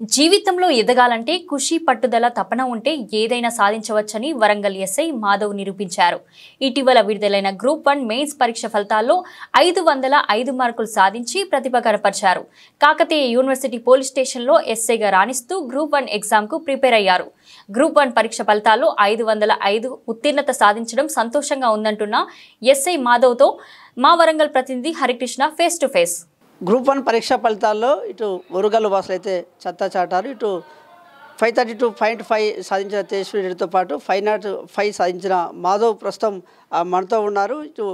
జీవితంలో ఎదగాలంటే కృషి పట్టుదల తపన ఉంటే ఏదైనా సాధించవచ్చని వరంగల్ ఎస్ఐ మాధవ్ నిరూపించారు. ఇటీవల విడుదలైన గ్రూప్ 1 మెయిన్స్ పరీక్ష ఫలితాల్లో 505 మార్కులు సాధించి ప్రతిభ కనపరిచారు. కాకతీయ యూనివర్సిటీ పోలీస్ స్టేషన్లో ఎస్ఐగా రాణిస్తూ గ్రూప్ 1 ఎగ్జామ్కు ప్రిపేర్ అయ్యారు. గ్రూప్ 1 పరీక్ష ఫలితాల్లో 505 ఉత్తీర్ణత సాధించడం సంతోషంగా ఉందంటున్న ఎస్ఐ మాధవ్తో మా వరంగల్ ప్రతినిధి Harikrishna face to face. Group 1 పరీక్షా ఫలితాల్లో ఇటు వరంగల్ వాసులు అయితే చెత్తా చాటారు. ఇటు 532.5 సాధించిన తేజస్వి రెడ్డితో పాటు 505 సాధించిన మాధవ్ ప్రస్తుతం మనతో ఉన్నారు. ఇటు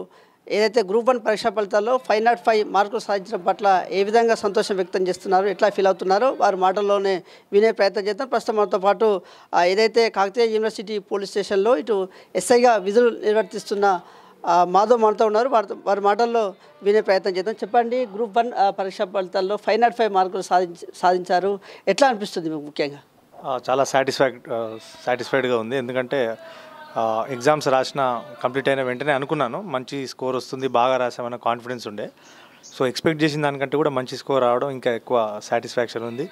ఏదైతే గ్రూప్ 1 పరీక్షా ఫలితాల్లో 505 మార్కులు సాధించడం పట్ల ఏ విధంగా సంతోషం వ్యక్తం చేస్తున్నారు, ఎట్లా ఫీల్ అవుతున్నారో వారి మాటల్లోనే వినే ప్రయత్నం చేద్దాం. ప్రస్తుతం మనతో పాటు ఏదైతే కాకతీయ యూనివర్సిటీ పోలీస్ స్టేషన్లో ఇటు ఎస్ఐగా విధులు నిర్వర్తిస్తున్న మాధవ్ మనతో ఉన్నారు. వారి మాటల్లో వినే ప్రయత్నం చేద్దాం. చెప్పండి, గ్రూప్ 1 పరీక్షా ఫలితాల్లో 505 మార్కులు సాధించారు, ఎట్లా అనిపిస్తుంది మీకు? ముఖ్యంగా చాలా సాటిస్ఫైడ్గా ఉంది. ఎందుకంటే ఎగ్జామ్స్ కంప్లీట్ అయిన వెంటనే అనుకున్నాను మంచి స్కోర్ వస్తుంది, బాగా రాసామన్న కాన్ఫిడెన్స్ ఉండే. సో ఎక్స్పెక్ట్ చేసిన దానికంటే కూడా మంచి స్కోర్ రావడం ఇంకా ఎక్కువ సాటిస్ఫాక్షన్ ఉంది.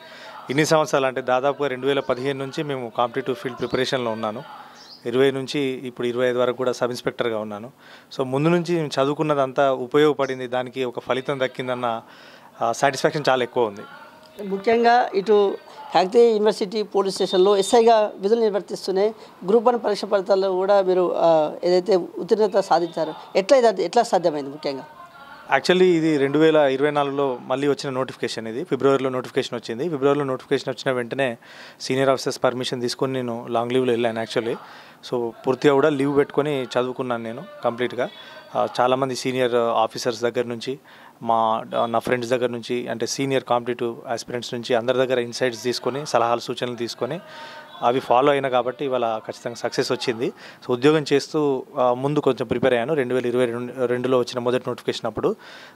ఇన్ని సంవత్సరాలు అంటే దాదాపుగా 2015 నుంచి మేము కాంపిటేటివ్ ఫీల్డ్ ప్రిపరేషన్లో ఉన్నాను. 20 నుంచి ఇప్పుడు 25 వరకు కూడా సబ్ ఇన్స్పెక్టర్గా ఉన్నాను. సో ముందు నుంచి చదువుకున్నదంతా ఉపయోగపడింది, దానికి ఒక ఫలితం దక్కిందన్న సాటిస్ఫాక్షన్ చాలా ఎక్కువ ఉంది. ముఖ్యంగా ఇటు కాకతీయ యూనివర్సిటీ పోలీస్ స్టేషన్లో ఎస్ఐగా విధులు నిర్వర్తిస్తూనే గ్రూప్ 1 పరీక్ష ఫలితాల్లో కూడా మీరు ఏదైతే ఉత్తీర్ణత సాధించారో ఎట్లా సాధ్యమైంది? ముఖ్యంగా యాక్చువల్లీ ఇది 2024లో మళ్ళీ వచ్చిన నోటిఫికేషన్. ఇది ఫిబ్రవరిలో నోటిఫికేషన్ వచ్చింది. ఫిబ్రవరిలో నోటిఫికేషన్ వచ్చిన వెంటనే సీనియర్ ఆఫీసర్స్ పర్మిషన్ తీసుకొని నేను లాంగ్ లీవ్లో వెళ్ళాను యాక్చువల్లీ. సో పూర్తిగా కూడా లీవ్ పెట్టుకొని చదువుకున్నాను నేను కంప్లీట్గా. చాలామంది సీనియర్ ఆఫీసర్స్ దగ్గర నుంచి, నా ఫ్రెండ్స్ దగ్గర నుంచి, అంటే సీనియర్ కాంపిటేటివ్ ఆస్పిరెంట్స్ నుంచి అందరి దగ్గర ఇన్సైట్స్ తీసుకొని, సలహాలు సూచనలు తీసుకొని అవి ఫాలో అయినా కాబట్టి ఇవాళ ఖచ్చితంగా సక్సెస్ వచ్చింది. సో ఉద్యోగం చేస్తూ ముందు కొంచెం ప్రిపేర్ అయ్యాను 2022లో వచ్చిన మొదటి నోటిఫికేషన్ అప్పుడు.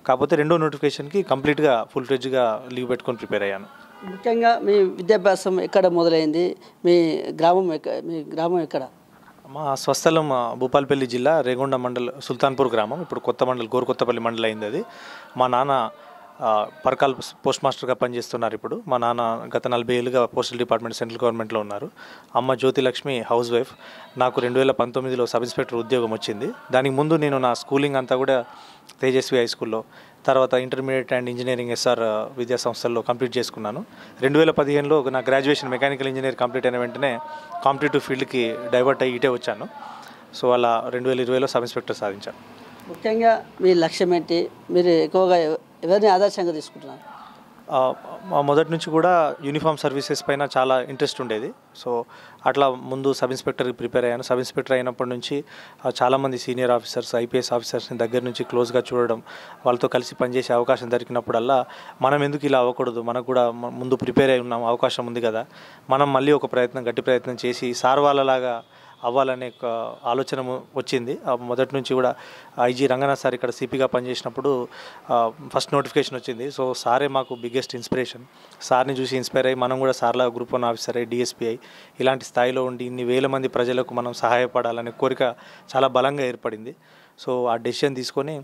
కాకపోతే రెండో నోటిఫికేషన్కి కంప్లీట్గా ఫుల్ ఫ్లెడ్జ్గా లీవ్ పెట్టుకొని ప్రిపేర్ అయ్యాను. ముఖ్యంగా మీ విద్యాభ్యాసం ఎక్కడ మొదలైంది? మీ గ్రామం ఎక్కడ? మా స్వస్థలం భూపాలపల్లి జిల్లా రేగొండ మండల్ సుల్తాన్పూర్ గ్రామం. ఇప్పుడు కొత్త మండల్ గోరుకొత్తపల్లి మండల్ అయింది అది. మా నాన్న పరకాల్ పోస్ట్ మాస్టర్గా పనిచేస్తున్నారు ఇప్పుడు. మా నాన్న గత 40 ఏళ్ళుగా పోస్టల్ డిపార్ట్మెంట్ సెంట్రల్ గవర్నమెంట్లో ఉన్నారు. అమ్మ జ్యోతిలక్ష్మి హౌస్ వైఫ్. నాకు 2019లో సబ్ ఇన్స్పెక్టర్ ఉద్యోగం వచ్చింది. దానికి ముందు నేను నా స్కూలింగ్ అంతా కూడా తేజస్వి హై స్కూల్లో, తర్వాత ఇంటర్మీడియట్ అండ్ ఇంజనీరింగ్ ఎస్ఆర్ విద్యా సంస్థల్లో కంప్లీట్ చేసుకున్నాను. 2015లో నా గ్రాడ్యుయేషన్ మెకానికల్ ఇంజనీర్ కంప్లీట్ అయిన వెంటనే కాంపిటేటివ్ ఫీల్డ్కి డైవర్ట్ అయ్యి ఇటే వచ్చాను. సో అలా 2020లో సబ్ ఇన్స్పెక్టర్ సాధించాను. ముఖ్యంగా మీ లక్ష్యం ఏంటి? మీరు ఎక్కువగా ఎవరిని ఆదర్శంగా తీసుకుంటున్నారు? మొదటి నుంచి కూడా యూనిఫామ్ సర్వీసెస్ పైన చాలా ఇంట్రెస్ట్ ఉండేది. సో అట్లా ముందు సబ్ ఇన్స్పెక్టర్కి ప్రిపేర్ అయ్యాను. సబ్ ఇన్స్పెక్టర్ అయినప్పటి నుంచి చాలామంది సీనియర్ ఆఫీసర్స్, ఐపీఎస్ ఆఫీసర్స్ని దగ్గర నుంచి క్లోజ్గా చూడడం, వాళ్ళతో కలిసి పనిచేసే అవకాశం దొరికినప్పుడల్లా మనం ఎందుకు ఇలా అవ్వకూడదు, మనకు కూడా ముందు ప్రిపేర్ అయి ఉన్నాం, అవకాశం ఉంది కదా, మనం మళ్ళీ ఒక గట్టి ప్రయత్నం చేసి సార్ వాళ్ళలాగా అవ్వాలనే ఒక ఆలోచన వచ్చింది. మొదటి నుంచి కూడా ఐజీ రంగనాథ్ సార్ ఇక్కడ సిపిగా పనిచేసినప్పుడు ఫస్ట్ నోటిఫికేషన్ వచ్చింది. సో సారే మాకు బిగ్గెస్ట్ ఇన్స్పిరేషన్. సార్ని చూసి ఇన్స్పైర్ అయ్యి మనం కూడా సార్లా గ్రూప్ 1 ఆఫీసర్ అయ్యి డిఎస్పీ అయ్యి ఇలాంటి స్థాయిలో ఉండి ఇన్ని వేల మంది ప్రజలకు మనం సహాయపడాలనే కోరిక చాలా బలంగా ఏర్పడింది. సో ఆ డెసిషన్ తీసుకొని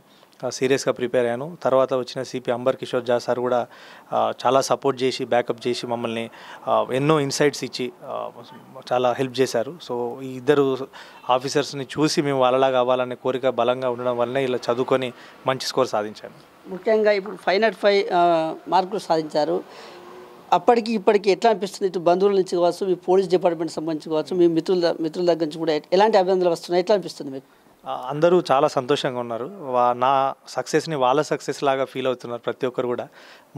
సీరియస్గా ప్రిపేర్ అయ్యాను. తర్వాత వచ్చిన సిపి అంబర్ కిషోర్ జా సార్ కూడా చాలా సపోర్ట్ చేసి, బ్యాకప్ చేసి మమ్మల్ని ఎన్నో ఇన్సైట్స్ ఇచ్చి చాలా హెల్ప్ చేశారు. సో ఈ ఇద్దరు ఆఫీసర్స్ని చూసి మేము వాళ్ళలాగా అవ్వాలనే కోరిక బలంగా ఉండడం వల్లనే ఇలా చదువుకొని మంచి స్కోర్ సాధించాను. ముఖ్యంగా ఇప్పుడు 505 మార్కులు సాధించారు. అప్పటికి ఇప్పటికి ఎట్లా అనిపిస్తుంది? ఇటు బంధువుల నుంచి కావచ్చు, మీ పోలీస్ డిపార్ట్మెంట్ సంబంధించి కావచ్చు, మీ మిత్రుల దగ్గర నుంచి కూడా ఎలాంటి అభినందనలు వస్తున్నాయి? ఎట్లా అనిపిస్తుంది మీకు? అందరూ చాలా సంతోషంగా ఉన్నారు. నా సక్సెస్ని వాళ్ళ సక్సెస్ లాగా ఫీల్ అవుతున్నారు ప్రతి ఒక్కరు కూడా.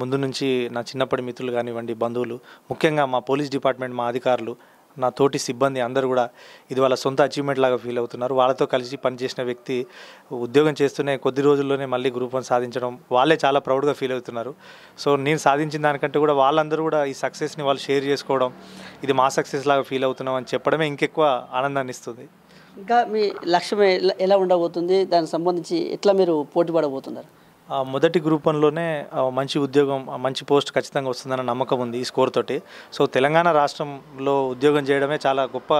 ముందు నుంచి నా చిన్నప్పటి మిత్రులు కానివ్వండి, బంధువులు, ముఖ్యంగా మా పోలీస్ డిపార్ట్మెంట్, మా అధికారులు, నా తోటి సిబ్బంది అందరూ కూడా ఇది వాళ్ళ సొంత అచీవ్మెంట్ లాగా ఫీల్ అవుతున్నారు. వాళ్ళతో కలిసి పనిచేసిన వ్యక్తి ఉద్యోగం చేస్తూనే కొద్ది రోజుల్లోనే మళ్ళీ గ్రూప్ 1 సాధించడం వాళ్ళే చాలా ప్రౌడ్గా ఫీల్ అవుతున్నారు. సో నేను సాధించిన దానికంటే కూడా వాళ్ళందరూ కూడా ఈ సక్సెస్ని వాళ్ళు షేర్ చేసుకోవడం, ఇది మా సక్సెస్ లాగా ఫీల్ అవుతున్నాం అని చెప్పడమే ఇంకెక్కువ ఆనందాన్ని ఇస్తుంది. ఇంకా మీ లక్ష్యం ఎలా ఉండబోతుంది? దానికి సంబంధించి ఎట్లా మీరు పోటీ పడబోతున్నారు? మొదటి గ్రూప్ 1లోనే మంచి ఉద్యోగం, మంచి పోస్ట్ ఖచ్చితంగా వస్తుందన్న నమ్మకం ఉంది ఈ స్కోర్ తోటి. సో తెలంగాణ రాష్ట్రంలో ఉద్యోగం చేయడమే చాలా గొప్ప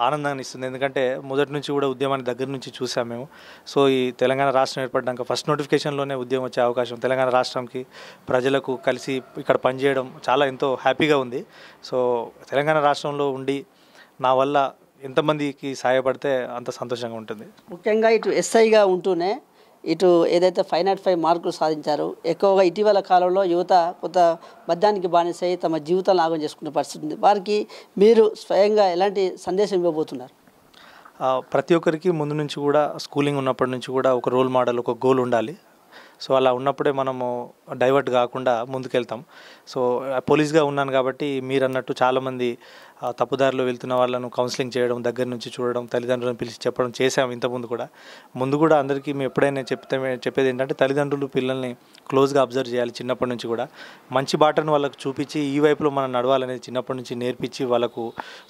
ఆనందాన్ని ఇస్తుంది. ఎందుకంటే మొదటి నుంచి కూడా ఉద్యమాన్ని దగ్గర నుంచి చూసాం మేము. సో ఈ తెలంగాణ రాష్ట్రం ఏర్పడ్డాక ఫస్ట్ నోటిఫికేషన్లోనే ఉద్యమం వచ్చే అవకాశం, తెలంగాణ రాష్ట్రంకి ప్రజలకు కలిసి ఇక్కడ పనిచేయడం చాలా ఎంతో హ్యాపీగా ఉంది. సో తెలంగాణ రాష్ట్రంలో ఉండి నా వల్ల ఎంతమందికి సహాయపడితే అంత సంతోషంగా ఉంటుంది. ముఖ్యంగా ఇటు ఎస్ఐగా ఉంటూనే ఇటు ఏదైతే 505 మార్కులు సాధించారో, ఎక్కువగా ఇటీవల కాలంలో యువత కొంత మద్యానికి బానిసై తమ జీవితాలను ఆగం చేసుకునే పరిస్థితి ఉంది. వారికి మీరు స్వయంగా ఎలాంటి సందేశం ఇవ్వబోతున్నారు? ప్రతి ఒక్కరికి ముందు నుంచి కూడా స్కూలింగ్ ఉన్నప్పటి నుంచి కూడా ఒక రోల్ మోడల్, ఒక గోల్ ఉండాలి. సో అలా ఉన్నప్పుడే మనము డైవర్ట్ కాకుండా ముందుకెళ్తాం. సో పోలీస్గా ఉన్నాను కాబట్టి మీరు అన్నట్టు చాలామంది తప్పుదారిలో వెళ్తున్న వాళ్ళను కౌన్సిలింగ్ చేయడం, దగ్గర నుంచి చూడడం, తల్లిదండ్రులను పిలిచి చెప్పడం చేసాము ఇంతకుముందు కూడా. ముందు కూడా అందరికీ మేము ఎప్పుడైనా చెప్పేది ఏంటంటే తల్లిదండ్రులు పిల్లల్ని క్లోజ్గా అబ్జర్వ్ చేయాలి. చిన్నప్పటి నుంచి కూడా మంచి బాటను వాళ్ళకు చూపించి ఈ వైపులో మనం నడవాలనేది చిన్నప్పటి నుంచి నేర్పించి వాళ్ళకు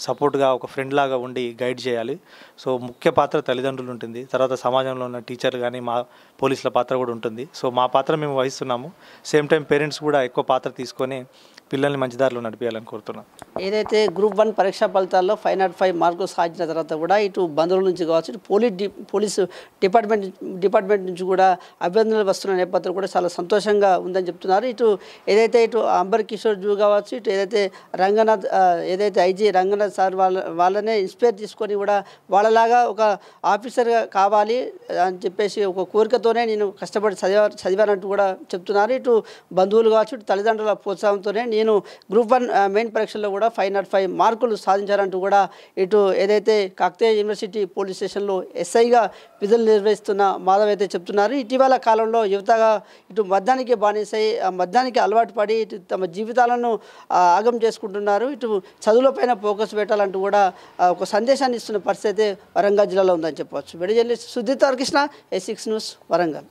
సపోర్ట్గా ఒక ఫ్రెండ్ లాగా ఉండి గైడ్ చేయాలి. సో ముఖ్య పాత్ర తల్లిదండ్రులు ఉంటుంది. తర్వాత సమాజంలో ఉన్న టీచర్ కానీ మా పోలీసుల పాత్ర కూడా ఉంటుంది. సో మా పాత్ర మేము వహిస్తున్నాము. సేమ్ టైం పేరెంట్స్ కూడా ఎక్కువ పాత్ర తీసుకొని పిల్లల్ని మంచి దారిలో నడిపించాలని కోరుతున్నాను. ఏదైతే గ్రూప్ 1 పరీక్షా ఫలితాల్లో 505 మార్కులు సాధించిన తర్వాత కూడా ఇటు బంధువుల నుంచి కావచ్చు, ఇటు పోలీసు డిపార్ట్మెంట్ నుంచి కూడా అభ్యర్థనలు వస్తున్న నేపథ్యంలో కూడా చాలా సంతోషంగా ఉందని చెప్తున్నారు. ఇటు అంబర్ కిషోర్ జూ కావచ్చు, ఇటు ఏదైతే రంగనాథ్ ఐజీ రంగనాథ్ సార్ వాళ్ళనే ఇన్స్పైర్ తీసుకొని కూడా వాళ్ళలాగా ఒక ఆఫీసర్గా కావాలి అని చెప్పేసి ఒక కోరికతోనే నేను కష్టపడి చదివానంటూ కూడా చెప్తున్నారు. ఇటు బంధువులు కావచ్చు, ఇటు తల్లిదండ్రుల ప్రోత్సాహంతోనే నేను గ్రూప్ 1 మెయిన్ పరీక్షల్లో కూడా 505 మార్కులు సాధించారంటూ కూడా ఇటు ఏదైతే కాకతీయ యూనివర్సిటీ పోలీస్ స్టేషన్లో ఎస్ఐగా విధులు నిర్వహిస్తున్న మాధవ్ అయితే చెప్తున్నారు. ఇటీవల కాలంలో యువతగా ఇటు మద్యానికి బానిసై మద్యానికి అలవాటు పడి ఇటు తమ జీవితాలను ఆగం చేసుకుంటున్నారు. ఇటు చదువులపైన ఫోకస్ పెట్టాలంటూ కూడా ఒక సందేశాన్ని ఇస్తున్న పరిస్థితి వరంగల్ జిల్లాలో ఉందని చెప్పవచ్చు. విడిజల్లి సుధీర్ కృష్ణ, A6 న్యూస్, వరంగల్.